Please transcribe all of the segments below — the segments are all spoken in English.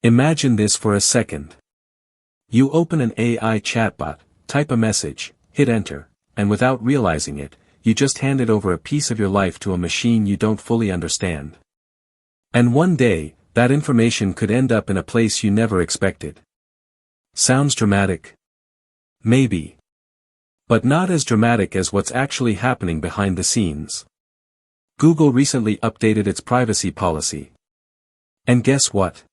Imagine this for a second. You open an AI chatbot, type a message, hit enter, and without realizing it, you just handed over a piece of your life to a machine you don't fully understand. And one day, that information could end up in a place you never expected. Sounds dramatic? Maybe. But not as dramatic as what's actually happening behind the scenes. Google recently updated its privacy policy. And guess what?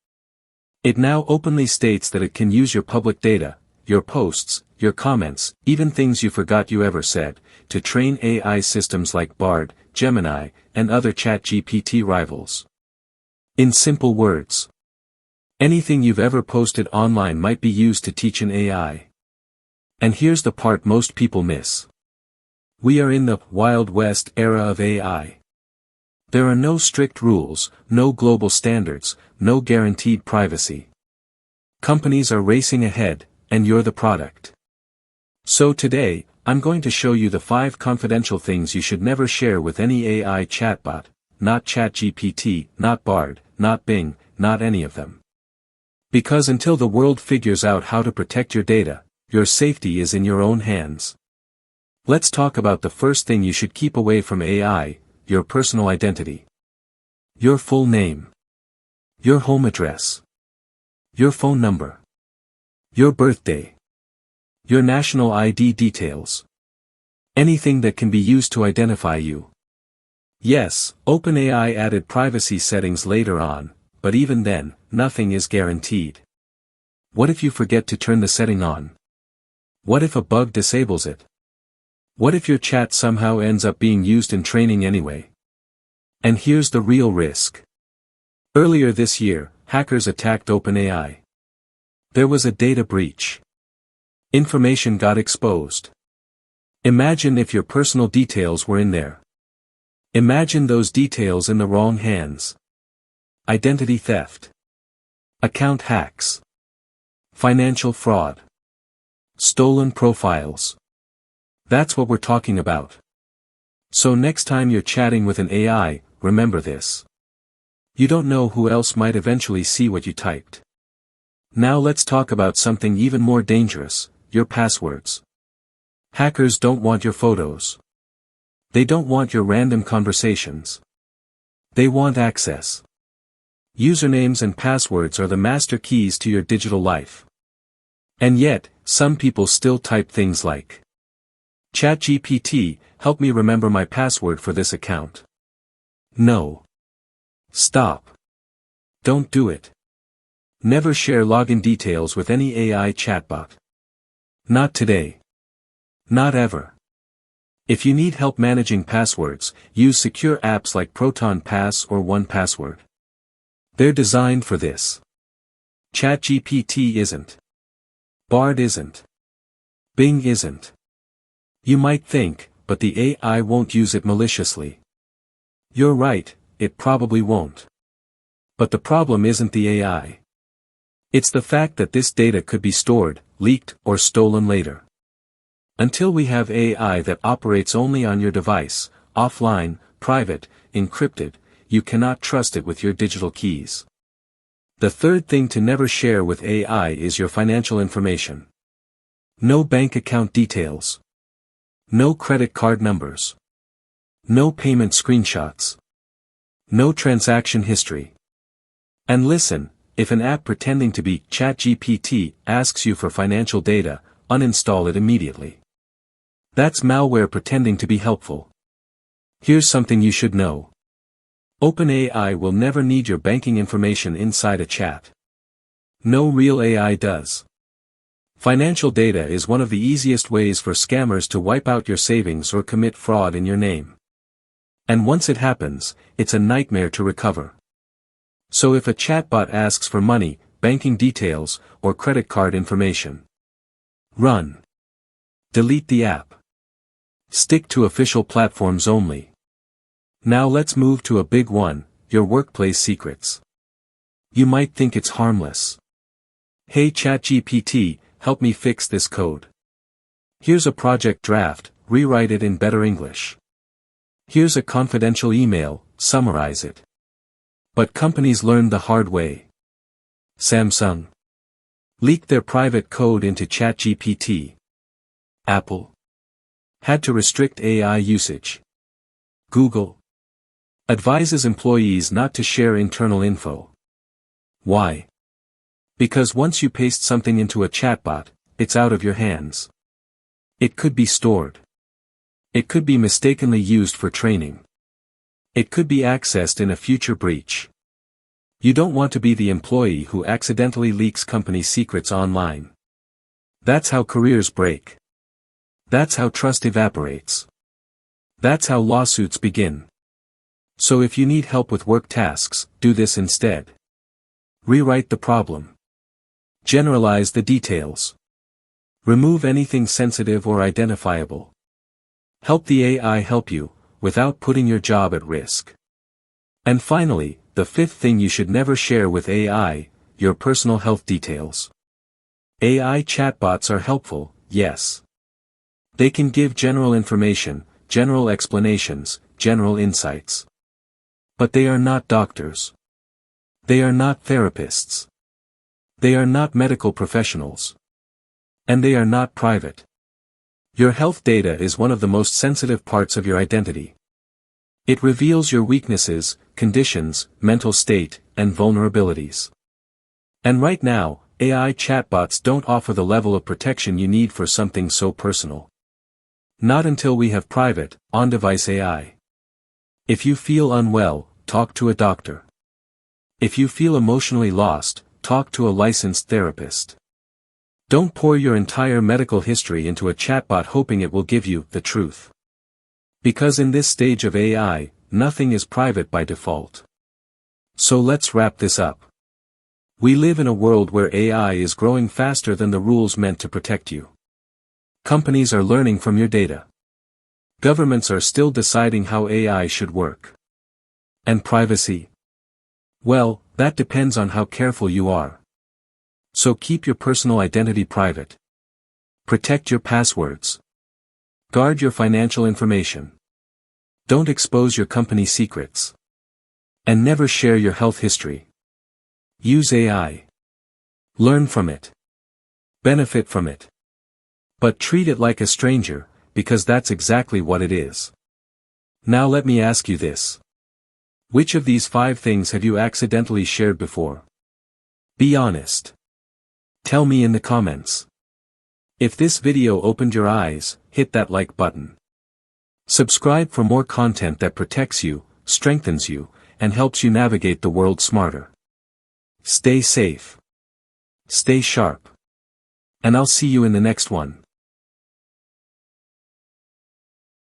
It now openly states that it can use your public data, your posts, your comments, even things you forgot you ever said, to train AI systems like Bard, Gemini, and other ChatGPT rivals. In simple words, anything you've ever posted online might be used to teach an AI. And here's the part most people miss. We are in the Wild West era of AI. There are no strict rules, no global standards, no guaranteed privacy. Companies are racing ahead, and you're the product. So today, I'm going to show you the 5 confidential things you should never share with any AI chatbot, not ChatGPT, not Bard, not Bing, not any of them. Because until the world figures out how to protect your data, your safety is in your own hands. Let's talk about the first thing you should keep away from AI, your personal identity. Your full name. Your home address. Your phone number. Your birthday. Your national ID details. Anything that can be used to identify you. Yes, OpenAI added privacy settings later on, but even then, nothing is guaranteed. What if you forget to turn the setting on? What if a bug disables it? What if your chat somehow ends up being used in training anyway? And here's the real risk. Earlier this year, hackers attacked OpenAI. There was a data breach. Information got exposed. Imagine if your personal details were in there. Imagine those details in the wrong hands. Identity theft. Account hacks. Financial fraud. Stolen profiles. That's what we're talking about. So next time you're chatting with an AI, remember this. You don't know who else might eventually see what you typed. Now let's talk about something even more dangerous, your passwords. Hackers don't want your photos. They don't want your random conversations. They want access. Usernames and passwords are the master keys to your digital life. And yet, some people still type things like, ChatGPT, help me remember my password for this account. No. Stop. Don't do it. Never share login details with any AI chatbot. Not today. Not ever. If you need help managing passwords, use secure apps like Proton Pass or 1Password. They're designed for this. ChatGPT isn't. Bard isn't. Bing isn't. You might think, but the AI won't use it maliciously. You're right, it probably won't. But the problem isn't the AI. It's the fact that this data could be stored, leaked, or stolen later. Until we have AI that operates only on your device, offline, private, encrypted, you cannot trust it with your digital keys. The third thing to never share with AI is your financial information. No bank account details. No credit card numbers. No payment screenshots. No transaction history. And listen, if an app pretending to be ChatGPT asks you for financial data, uninstall it immediately. That's malware pretending to be helpful. Here's something you should know. OpenAI will never need your banking information inside a chat. No real AI does. Financial data is one of the easiest ways for scammers to wipe out your savings or commit fraud in your name. And once it happens, it's a nightmare to recover. So if a chatbot asks for money, banking details, or credit card information, run. Delete the app. Stick to official platforms only. Now let's move to a big one, your workplace secrets. You might think it's harmless. Hey ChatGPT, help me fix this code. Here's a project draft, rewrite it in better English. Here's a confidential email, summarize it. But companies learned the hard way. Samsung leaked their private code into ChatGPT. Apple had to restrict AI usage. Google advises employees not to share internal info. Why? Because once you paste something into a chatbot, it's out of your hands. It could be stored. It could be mistakenly used for training. It could be accessed in a future breach. You don't want to be the employee who accidentally leaks company secrets online. That's how careers break. That's how trust evaporates. That's how lawsuits begin. So if you need help with work tasks, do this instead. Rewrite the problem. Generalize the details. Remove anything sensitive or identifiable. Help the AI help you, without putting your job at risk. And finally, the fifth thing you should never share with AI, your personal health details. AI chatbots are helpful, yes. They can give general information, general explanations, general insights. But they are not doctors. They are not therapists. They are not medical professionals. And they are not private. Your health data is one of the most sensitive parts of your identity. It reveals your weaknesses, conditions, mental state, and vulnerabilities. And right now, AI chatbots don't offer the level of protection you need for something so personal. Not until we have private, on-device AI. If you feel unwell, talk to a doctor. If you feel emotionally lost, talk to a licensed therapist. Don't pour your entire medical history into a chatbot hoping it will give you the truth. Because in this stage of AI, nothing is private by default. So let's wrap this up. We live in a world where AI is growing faster than the rules meant to protect you. Companies are learning from your data. Governments are still deciding how AI should work. And privacy? Well, that depends on how careful you are. So keep your personal identity private. Protect your passwords. Guard your financial information. Don't expose your company secrets. And never share your health history. Use AI. Learn from it. Benefit from it. But treat it like a stranger, because that's exactly what it is. Now let me ask you this. Which of these 5 things have you accidentally shared before? Be honest. Tell me in the comments. If this video opened your eyes, hit that like button. Subscribe for more content that protects you, strengthens you, and helps you navigate the world smarter. Stay safe. Stay sharp. And I'll see you in the next one.